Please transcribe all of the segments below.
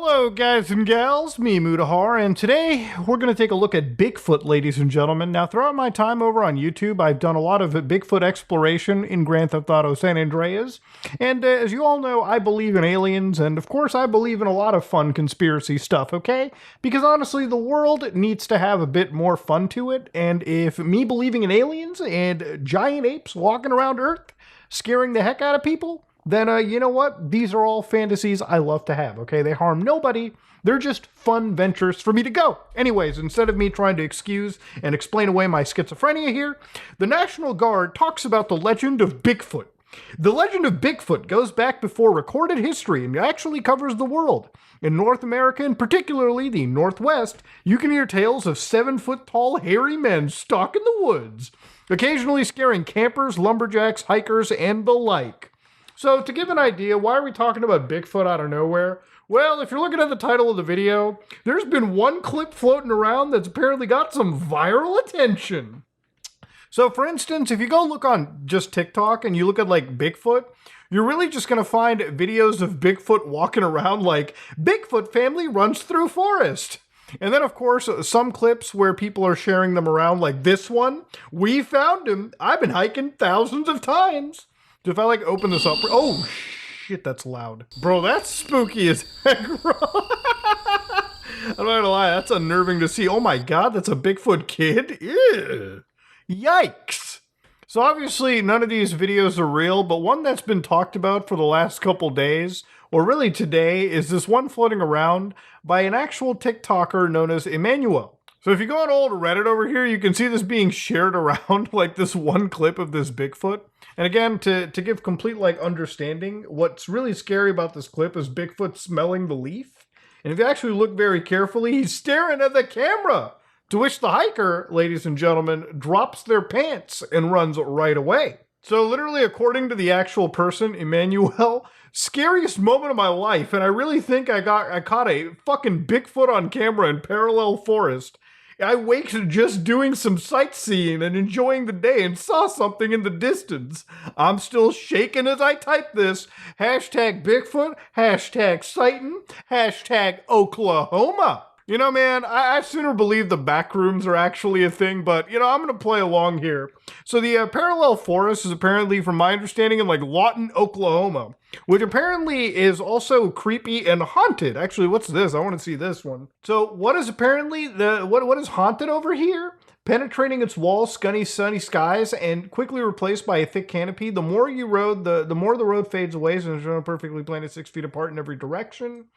Hello guys and gals, me Mudahar, and today we're going to take a look at Bigfoot, ladies and gentlemen. Now throughout my time over on YouTube, I've done a lot of Bigfoot exploration in Grand Theft Auto San Andreas, and as you all know, I believe in aliens, and of course I believe in a lot of fun conspiracy stuff, okay? Because honestly, the world needs to have a bit more fun to it, and if me believing in aliens and giant apes walking around Earth scaring the heck out of people, then you know what? These are all fantasies I love to have, okay? They harm nobody. They're just fun ventures for me to go. Anyways, instead of me trying to excuse and explain away my schizophrenia here, the National Guard talks about the legend of Bigfoot. The legend of Bigfoot goes back before recorded history and actually covers the world. In North America, and particularly the Northwest, you can hear tales of 7-foot-tall hairy men stalking the woods, occasionally scaring campers, lumberjacks, hikers, and the like. So to give an idea, why are we talking about Bigfoot out of nowhere? Well, if you're looking at the title of the video, there's been one clip floating around that's apparently got some viral attention. So for instance, if you go look on just TikTok and you look at like Bigfoot, you're really just going to find videos of Bigfoot walking around like, Bigfoot family runs through forest. And then, of course, some clips where people are sharing them around like this one. We found him. I've been hiking thousands of times. So if I like open this up, oh shit, that's loud. Bro, that's spooky as heck, bro. I'm not gonna lie, that's unnerving to see. Oh my god, that's a Bigfoot kid? Ew. Yikes. So obviously none of these videos are real, but one that's been talked about for the last couple days, or really today, is this one floating around by an actual TikToker known as Emmanuel. So if you go on old Reddit over here, you can see this being shared around, like this one clip of this Bigfoot. And again, to give complete like understanding, what's really scary about this clip is Bigfoot smelling the leaf. And if you actually look very carefully, he's staring at the camera. To which the hiker, ladies and gentlemen, drops their pants and runs right away. So literally, according to the actual person, Emmanuel, scariest moment of my life, and I really think I caught a fucking Bigfoot on camera in parallel forest. I waked just doing some sightseeing and enjoying the day and saw something in the distance. I'm still shaking as I type this. Hashtag Bigfoot, hashtag sighting, hashtag Oklahoma. You know, man, I sooner believe the back rooms are actually a thing, but, you know, I'm going to play along here. So the parallel forest is apparently, from my understanding, in like Lawton, Oklahoma, which apparently is also creepy and haunted. Actually, what's this? I want to see this one. So what is apparently, what is haunted over here? Penetrating its walls, sunny skies, and quickly replaced by a thick canopy. The more you rode, the more the road fades away, so there's perfectly planted 6 feet apart in every direction.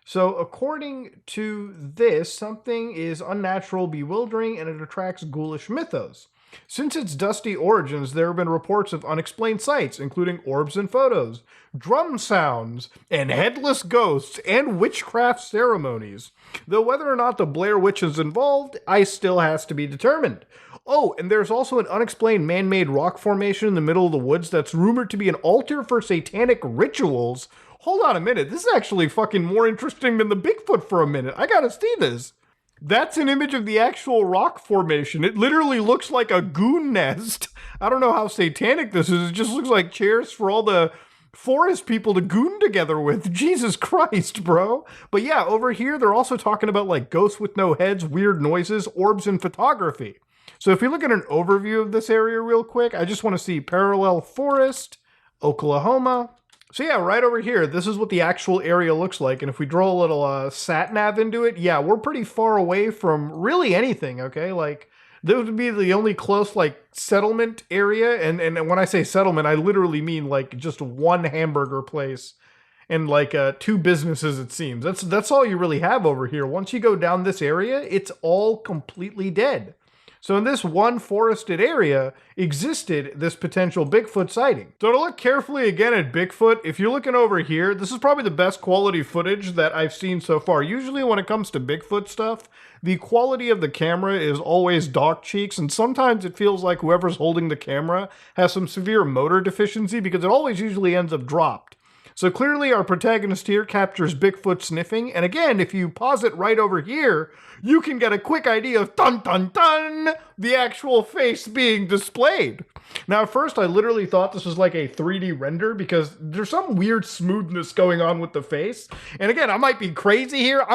So according to this, something is unnatural, bewildering, and it attracts ghoulish mythos. Since its dusty origins, there have been reports of unexplained sights, including orbs and photos, drum sounds, and headless ghosts, and witchcraft ceremonies. Though whether or not the Blair Witch is involved, still has to be determined. Oh, and there's also an unexplained man-made rock formation in the middle of the woods that's rumored to be an altar for satanic rituals. Hold on a minute, this is actually fucking more interesting than the Bigfoot for a minute. I gotta see this. That's an image of the actual rock formation. It literally looks like a goon nest. I don't know how satanic this is. It just looks like chairs for all the forest people to goon together with. Jesus Christ, bro. But yeah, over here, they're also talking about like ghosts with no heads, weird noises, orbs, and photography. So if you look at an overview of this area real quick, I just want to see parallel forest, Oklahoma. So yeah, right over here, this is what the actual area looks like. And if we draw a little sat nav into it, yeah, we're pretty far away from really anything, okay? Like, this would be the only close, like, settlement area. And when I say settlement, I literally mean, like, just one hamburger place and, like, 2 businesses, it seems. That's all you really have over here. Once you go down this area, it's all completely dead. So in this one forested area existed this potential Bigfoot sighting. So to look carefully again at Bigfoot, if you're looking over here, this is probably the best quality footage that I've seen so far. Usually when it comes to Bigfoot stuff, the quality of the camera is always dog cheeks, and sometimes it feels like whoever's holding the camera has some severe motor deficiency because it always usually ends up dropped. So clearly our protagonist here captures Bigfoot sniffing, and again, if you pause it right over here, you can get a quick idea of dun dun dun, the actual face being displayed. Now at first I literally thought this was like a 3D render because there's some weird smoothness going on with the face. And again, I might be crazy here,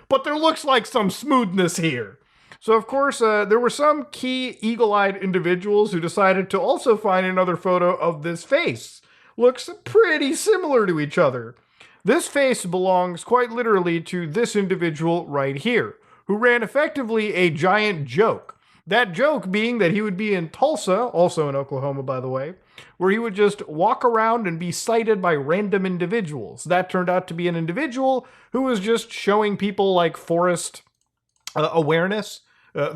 but there looks like some smoothness here. So of course, there were some key eagle-eyed individuals who decided to also find another photo of this face. Looks pretty similar to each other. This face belongs quite literally to this individual right here, who ran effectively a giant joke. That joke being that he would be in Tulsa, also in Oklahoma by the way, where he would just walk around and be sighted by random individuals. That turned out to be an individual who was just showing people like forest awareness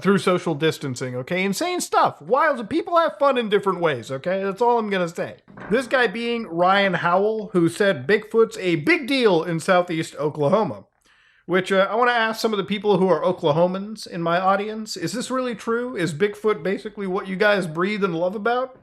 through social distancing, okay? Insane stuff. Wild. People have fun in different ways, okay? That's all I'm gonna say. This guy being Ryan Howell, who said Bigfoot's a big deal in southeast Oklahoma. Which I want to ask some of the people who are Oklahomans in my audience, is this really true? Is Bigfoot basically what you guys breathe and love about?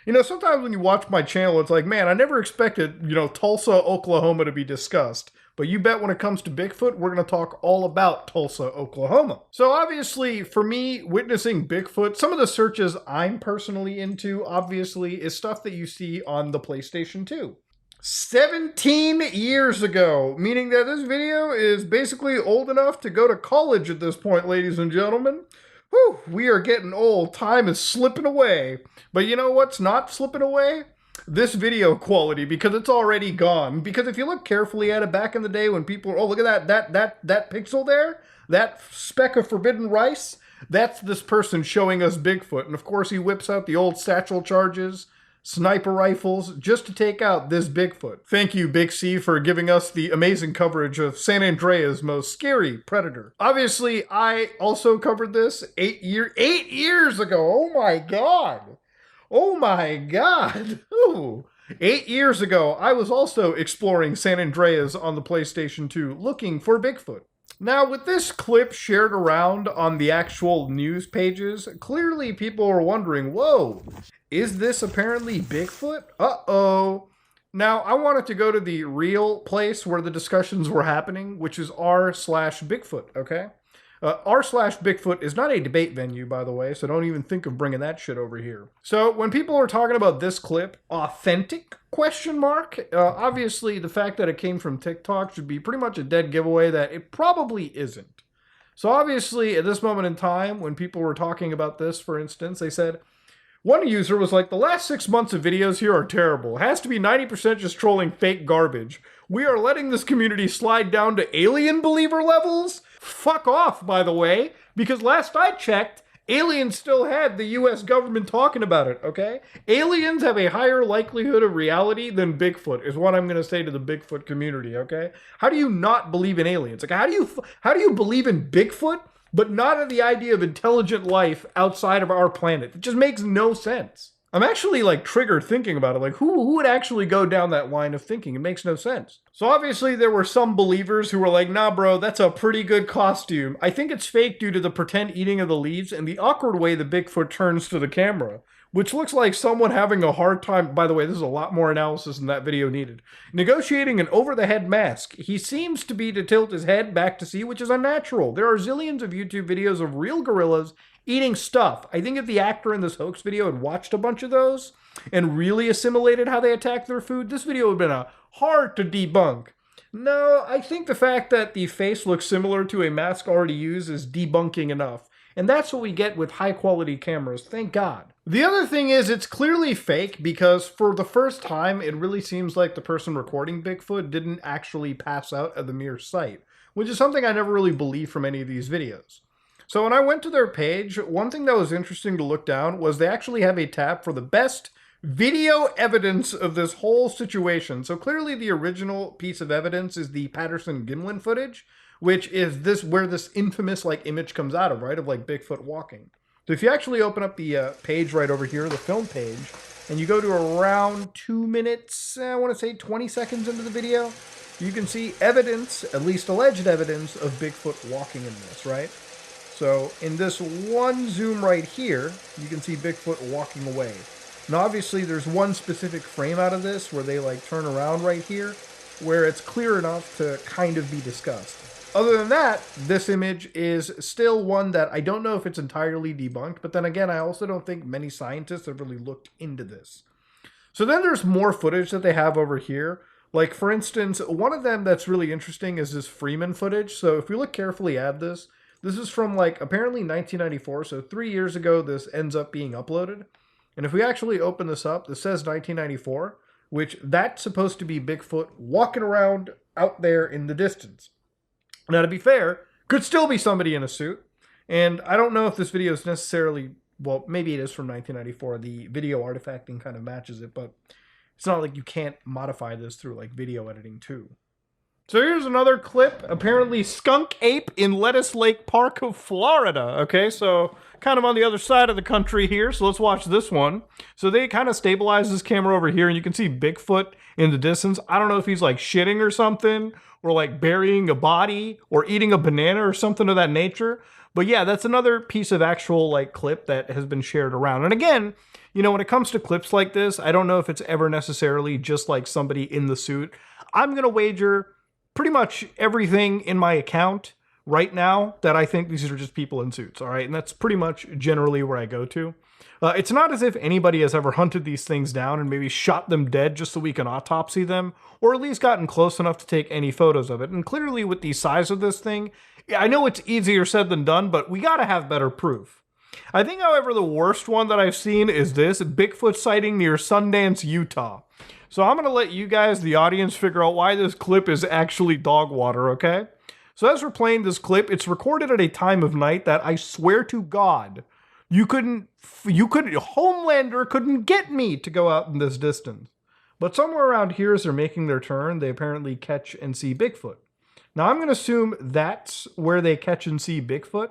You know, sometimes when you watch my channel, it's like, man, I never expected, Tulsa, Oklahoma to be discussed. But you bet when it comes to Bigfoot, we're going to talk all about Tulsa, Oklahoma. So obviously, for me, witnessing Bigfoot, some of the searches I'm personally into, obviously, is stuff that you see on the PlayStation 2. 17 years ago, meaning that this video is basically old enough to go to college at this point, ladies and gentlemen. Whew, we are getting old. Time is slipping away. But you know what's not slipping away? This video quality, because it's already gone. Because if you look carefully at it back in the day when people, oh, look at that pixel there, that speck of forbidden rice, that's this person showing us Bigfoot. And of course he whips out the old satchel charges, sniper rifles, just to take out this Bigfoot. Thank you, Big C, for giving us the amazing coverage of San Andreas' most scary predator. Obviously, I also covered this 8 years ago. Oh my god. Oh my god. Ooh. 8 years ago, I was also exploring San Andreas on the PlayStation 2, looking for Bigfoot. Now, with this clip shared around on the actual news pages, clearly people are wondering, whoa, is this apparently Bigfoot? Uh-oh. Now, I wanted to go to the real place where the discussions were happening, which is r/Bigfoot, okay? r/Bigfoot is not a debate venue, by the way, so don't even think of bringing that shit over here. So when people are talking about this clip, authentic, question mark, obviously the fact that it came from TikTok should be pretty much a dead giveaway that it probably isn't. So obviously at this moment in time, when people were talking about this, for instance, they said, one user was like, the last 6 months of videos here are terrible. It has to be 90% just trolling fake garbage. We are letting this community slide down to alien believer levels? Fuck off, by the way, because last I checked, aliens still had the US government talking about it, okay? Aliens have a higher likelihood of reality than Bigfoot, is what I'm going to say to the Bigfoot community, okay? How do you not believe in aliens? Like, how do you believe in Bigfoot, but not in the idea of intelligent life outside of our planet? It just makes no sense. I'm actually like triggered thinking about it. Like who would actually go down that line of thinking? It makes no sense. So obviously there were some believers who were like, nah bro, that's a pretty good costume. I think it's fake due to the pretend eating of the leaves and the awkward way the Bigfoot turns to the camera, which looks like someone having a hard time. By the way, this is a lot more analysis than that video needed. Negotiating an over-the-head mask. He seems to be to tilt his head back to see, which is unnatural. There are zillions of YouTube videos of real gorillas eating stuff. I think if the actor in this hoax video had watched a bunch of those and really assimilated how they attack their food, this video would have been hard to debunk. No, I think the fact that the face looks similar to a mask already used is debunking enough. And that's what we get with high-quality cameras, thank God. The other thing is it's clearly fake because for the first time, it really seems like the person recording Bigfoot didn't actually pass out at the mere sight, which is something I never really believed from any of these videos. So when I went to their page, one thing that was interesting to look down was they actually have a tab for the best video evidence of this whole situation. So clearly the original piece of evidence is the Patterson-Gimlin footage, which is this where this infamous like image comes out of, right? Of like Bigfoot walking. So if you actually open up the page right over here, the film page, and you go to around 2 minutes, I want to say 20 seconds into the video, you can see evidence, at least alleged evidence, of Bigfoot walking in this, right? So in this one zoom right here, you can see Bigfoot walking away. And obviously there's one specific frame out of this where they like turn around right here, where it's clear enough to kind of be discussed. Other than that, this image is still one that I don't know if it's entirely debunked, but then again, I also don't think many scientists have really looked into this. So then there's more footage that they have over here. Like, for instance, one of them that's really interesting is this Freeman footage. So if we look carefully at this, this is from, like, apparently 1994. So 3 years ago, this ends up being uploaded. And if we actually open this up, this says 1994, which that's supposed to be Bigfoot walking around out there in the distance. Now, to be fair, could still be somebody in a suit. And I don't know if this video is necessarily, well, maybe it is from 1994. The video artifacting kind of matches it, but it's not like you can't modify this through like video editing too. So here's another clip. Apparently skunk ape in Lettuce Lake Park of Florida. Okay, so kind of on the other side of the country here. So let's watch this one. So they kind of stabilize this camera over here and you can see Bigfoot in the distance. I don't know if he's like shitting or something, or like burying a body or eating a banana or something of that nature. But yeah, that's another piece of actual like clip that has been shared around. And again, you know, when it comes to clips like this, I don't know if it's ever necessarily just like somebody in the suit. I'm going to wager pretty much everything in my account right now that I think these are just people in suits, all right? And that's pretty much generally where I go to. It's not as if anybody has ever hunted these things down and maybe shot them dead just so we can autopsy them, or at least gotten close enough to take any photos of it. And clearly with the size of this thing, I know it's easier said than done, but we gotta have better proof. I think, however, the worst one that I've seen is this Bigfoot sighting near Sundance, Utah. So I'm gonna let you guys, the audience, figure out why this clip is actually dog water, okay? So as we're playing this clip, it's recorded at a time of night that I swear to God, Homelander couldn't get me to go out in this distance. But somewhere around here as they're making their turn, they apparently catch and see Bigfoot. Now I'm going to assume that's where they catch and see Bigfoot.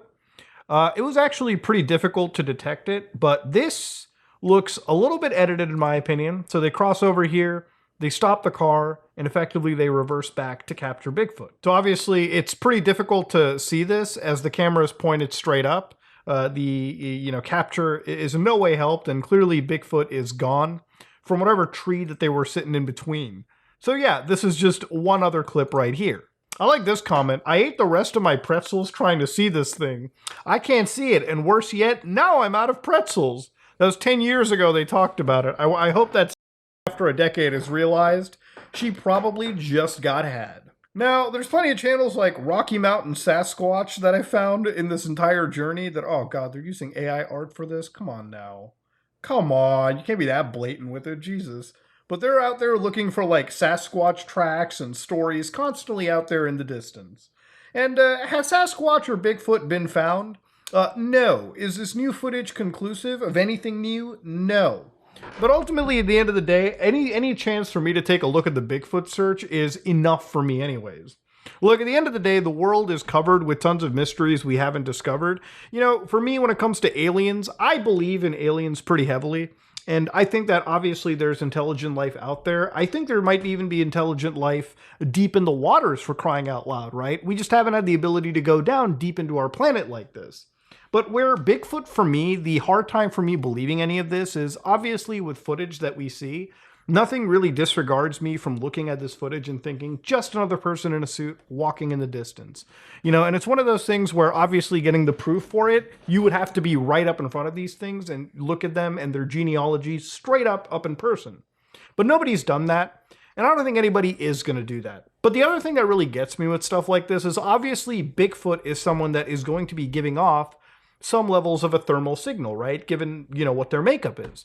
It was actually pretty difficult to detect it, but this looks a little bit edited in my opinion. So they cross over here, they stop the car, and effectively they reverse back to capture Bigfoot. So obviously it's pretty difficult to see this as the camera is pointed straight up. The capture is in no way helped, and clearly Bigfoot is gone from whatever tree that they were sitting in between. So yeah, this is just one other clip right here. I like this comment. I ate the rest of my pretzels trying to see this thing. I can't see it, and worse yet, now I'm out of pretzels. That was 10 years ago they talked about it. I hope that after a decade is realized she probably just got had. Now, there's plenty of channels like Rocky Mountain Sasquatch that I found in this entire journey that, oh God, they're using AI art for this? Come on now. Come on, you can't be that blatant with it, Jesus. But they're out there looking for like Sasquatch tracks and stories constantly out there in the distance. And has Sasquatch or Bigfoot been found? No. Is this new footage conclusive of anything new? No. But ultimately, at the end of the day, any chance for me to take a look at the Bigfoot search is enough for me anyways. Look, at the end of the day, the world is covered with tons of mysteries we haven't discovered. You know, for me, when it comes to aliens, I believe in aliens pretty heavily. And I think that obviously there's intelligent life out there. I think there might even be intelligent life deep in the waters, for crying out loud, right? We just haven't had the ability to go down deep into our planet like this. But where Bigfoot, for me, the hard time for me believing any of this is obviously with footage that we see, nothing really disregards me from looking at this footage and thinking just another person in a suit walking in the distance. You know, and it's one of those things where obviously getting the proof for it, you would have to be right up in front of these things and look at them and their genealogy straight up in person. But nobody's done that. And I don't think anybody is going to do that. But the other thing that really gets me with stuff like this is obviously Bigfoot is someone that is going to be giving off some levels of a thermal signal, right? Given, you know, what their makeup is.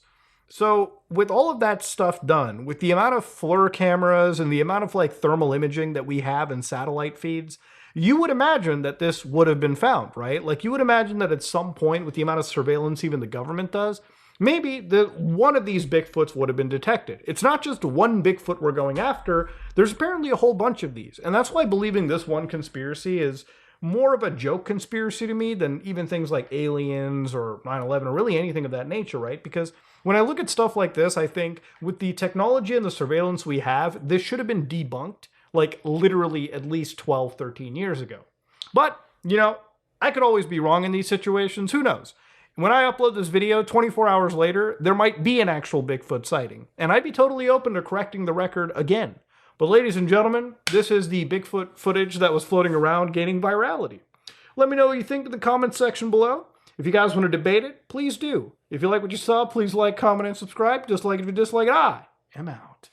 So with all of that stuff done, with the amount of FLIR cameras and the amount of like thermal imaging that we have in satellite feeds, you would imagine that this would have been found, right? Like you would imagine that at some point with the amount of surveillance even the government does, maybe one of these Bigfoots would have been detected. It's not just one Bigfoot we're going after. There's apparently a whole bunch of these. And that's why believing this one conspiracy is more of a joke conspiracy to me than even things like aliens or 9/11 or really anything of that nature, right? Because when I look at stuff like this, I think with the technology and the surveillance we have, this should have been debunked like literally at least 12, 13 years ago. But, you know, I could always be wrong in these situations. Who knows? When I upload this video 24 hours later, there might be an actual Bigfoot sighting, and I'd be totally open to correcting the record again. But ladies and gentlemen, this is the Bigfoot footage that was floating around gaining virality. Let me know what you think in the comments section below. If you guys want to debate it, please do. If you like what you saw, please like, comment, and subscribe. Dislike it if you dislike it. I am out.